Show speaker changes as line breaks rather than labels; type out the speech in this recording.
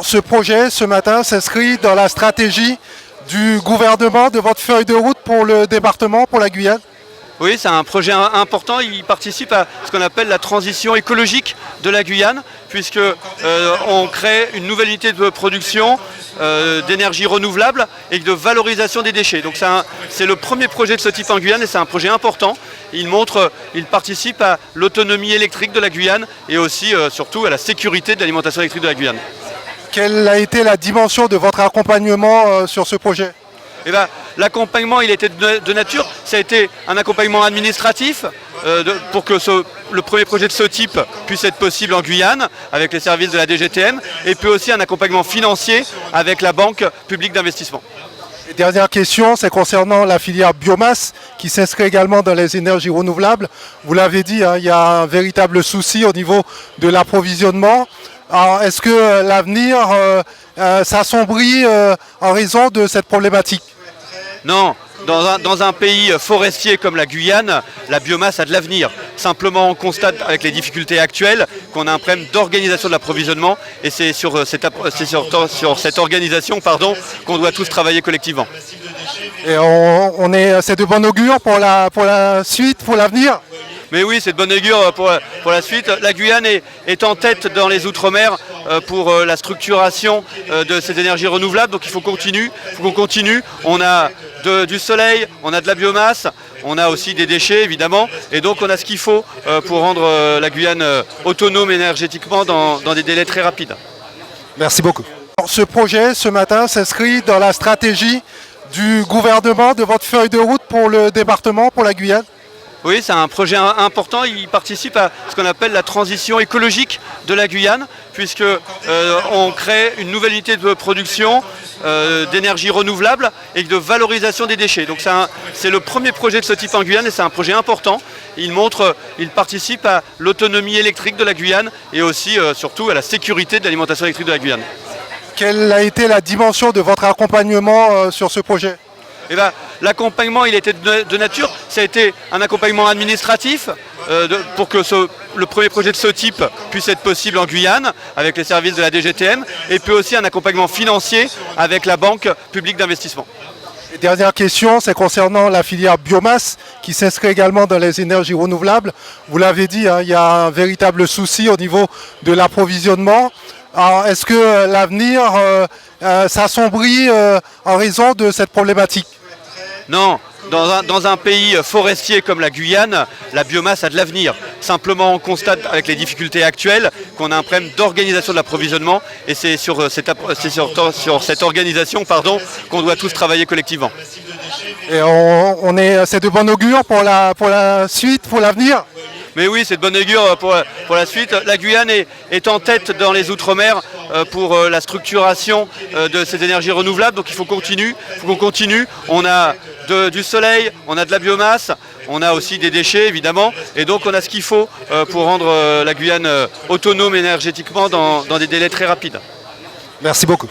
Ce projet, ce matin, s'inscrit dans la stratégie du gouvernement, de votre feuille de route pour le département, pour la Guyane.
Oui, c'est un projet important. Il participe à ce qu'on appelle la transition écologique de la Guyane, puisque on crée une nouvelle unité de production d'énergie renouvelable et de valorisation des déchets. Donc c'est le premier projet de ce type en Guyane et c'est un projet important. Il participe à l'autonomie électrique de la Guyane et aussi surtout à la sécurité de l'alimentation électrique de la Guyane.
Quelle a été la dimension de votre accompagnement sur ce projet ?
Eh ben, l'accompagnement, il était de nature, ça a été un accompagnement administratif pour que le premier projet de ce type puisse être possible en Guyane avec les services de la DGTM et puis aussi un accompagnement financier avec la Banque publique d'investissement.
Et dernière question, c'est concernant la filière biomasse qui s'inscrit également dans les énergies renouvelables. Vous l'avez dit, hein, il y a un véritable souci au niveau de l'approvisionnement. Alors, est-ce que l'avenir s'assombrit en raison de cette problématique ?
Non, dans un pays forestier comme la Guyane, la biomasse a de l'avenir. Simplement, on constate avec les difficultés actuelles qu'on a un problème d'organisation de l'approvisionnement et c'est sur cette organisation qu'on doit tous travailler collectivement.
Et c'est de bon augure pour la suite, pour l'avenir ?
Mais oui, c'est de bonne augure pour la suite. La Guyane est en tête dans les Outre-mer pour la structuration de ces énergies renouvelables. Donc il faut qu'on continue. On a du soleil, on a de la biomasse, on a aussi des déchets évidemment. Et donc on a ce qu'il faut pour rendre la Guyane autonome énergétiquement dans des délais très rapides.
Merci beaucoup. Ce projet, ce matin, s'inscrit dans la stratégie du gouvernement, de votre feuille de route pour le département, pour la Guyane.
Oui, c'est un projet important. Il participe à ce qu'on appelle la transition écologique de la Guyane, puisque on crée une nouvelle unité de production d'énergie renouvelable et de valorisation des déchets. Donc c'est le premier projet de ce type en Guyane et c'est un projet important. Il participe à l'autonomie électrique de la Guyane et aussi surtout à la sécurité de l'alimentation électrique de la Guyane.
Quelle a été la dimension de votre accompagnement sur ce projet ?
Eh ben, l'accompagnement, il était de nature, ça a été un accompagnement administratif pour que le premier projet de ce type puisse être possible en Guyane avec les services de la DGTM et puis aussi un accompagnement financier avec la Banque publique d'investissement.
Et dernière question, c'est concernant la filière biomasse qui s'inscrit également dans les énergies renouvelables. Vous l'avez dit, hein, il y a un véritable souci au niveau de l'approvisionnement. Alors, est-ce que l'avenir s'assombrit en raison de cette problématique ?
Non, dans un pays forestier comme la Guyane, la biomasse a de l'avenir. Simplement, on constate avec les difficultés actuelles qu'on a un problème d'organisation de l'approvisionnement et c'est sur cette organisation qu'on doit tous travailler collectivement.
Et c'est de bon augure pour la suite, pour l'avenir ?
Mais oui, c'est de bonne augure pour la suite. La Guyane est en tête dans les Outre-mer pour la structuration de ces énergies renouvelables. Donc il faut qu'on continue. On a du soleil, on a de la biomasse, on a aussi des déchets évidemment. Et donc on a ce qu'il faut pour rendre la Guyane autonome énergétiquement dans des délais très rapides.
Merci beaucoup.